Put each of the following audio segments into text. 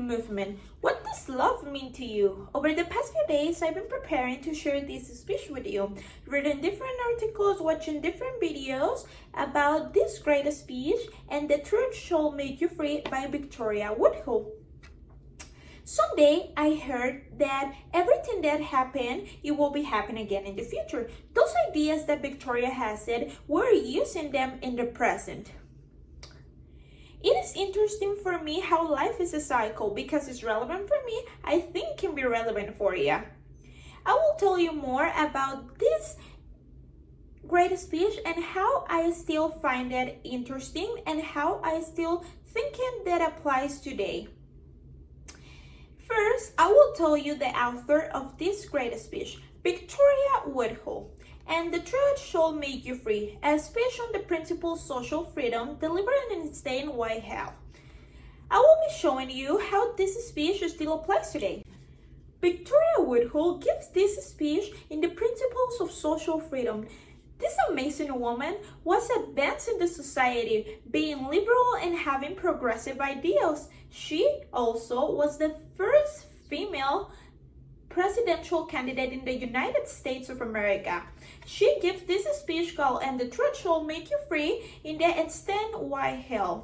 movement. What does love mean to you? Over the past few days, I've been preparing to share this speech with you, reading different articles, watching different videos about this great speech, and The Truth Shall Make You Free by Victoria Woodhull. Someday I heard that everything that happened, it will be happening again in the future. Those ideas that Victoria has said, we're using them in the present. It is interesting for me how life is a cycle because it's relevant for me. I think it can be relevant for you. I will tell you more about this great speech and how I still find it interesting and how I still thinking that applies today. First, I will tell you the author of this great speech, Victoria Woodhull, and The Truth Shall Make You Free, a speech on the principle of social freedom delivered in STEINWay. I will be showing you how this speech still applies today. Victoria Woodhull gives this speech in the principles of social freedom. This amazing woman was advancing the society, being liberal and having progressive ideals. She also was the first female presidential candidate in the United States of America. She gives this speech called "And the Truth Shall Make You Free" in the STEINWay.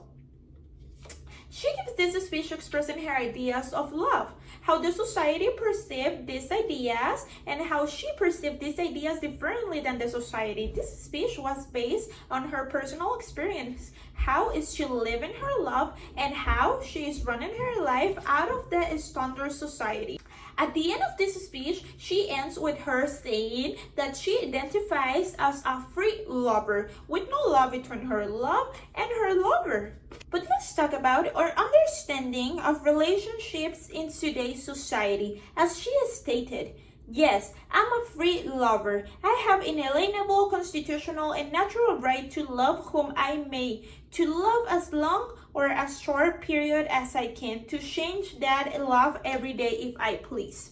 She gives this speech expressing her ideas of love, how the society perceived these ideas, and how she perceived these ideas differently than the society. This speech was based on her personal experience. How is she living her love and how she is running her life out of the standard society. At the end of this speech, she ends with her saying that she identifies as a free lover with no love between her love and her lover. But let's talk about our understanding of relationships in today's society. As she has stated, yes, I'm a free lover. I have inalienable constitutional and natural right to love whom I may, to love as long or as short period as I can, to change that love every day if I please.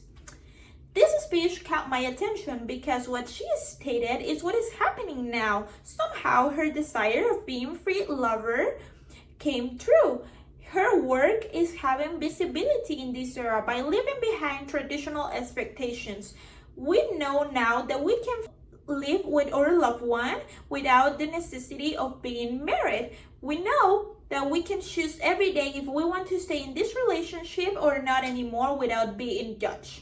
This speech caught my attention because what she stated is what is happening now. Somehow her desire of being free lover came true. Her work is having visibility in this era by leaving behind traditional expectations. We know now that we can live with our loved one without the necessity of being married. We know that we can choose every day if we want to stay in this relationship or not anymore without being judged.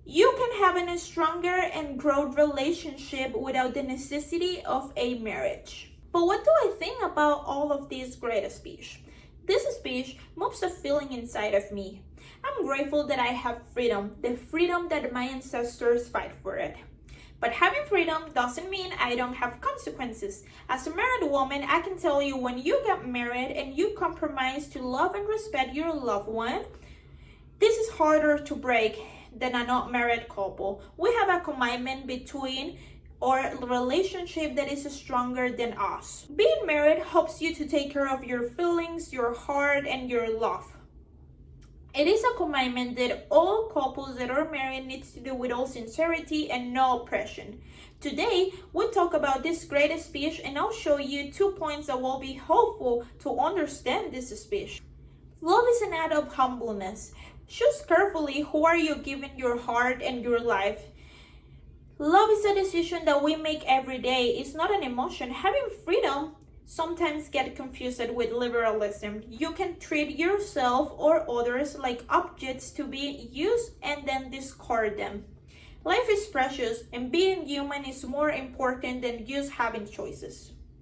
You can have a stronger and growth relationship without the necessity of a marriage. But what do I think about all of this great speech? This speech moves a feeling inside of me. I'm grateful that I have freedom, the freedom that my ancestors fight for it. But having freedom doesn't mean I don't have consequences. As a married woman, I can tell you when you get married and you compromise to love and respect your loved one, this is harder to break than a not married couple. We have a commitment between our relationship that is stronger than us. Being married helps you to take care of your feelings, your heart, and your love. It is a commitment that all couples that are married needs to do with all sincerity and no oppression. Today, we talk about this great speech and I'll show you 2 points that will be helpful to understand this speech. Love is an act of humbleness. Choose carefully who are you giving your heart and your life. Love is a decision that we make every day. It's not an emotion. Having freedom sometimes get confused with liberalism. You can treat yourself or others like objects to be used and then discard them. Life is precious and being human is more important than just having choices.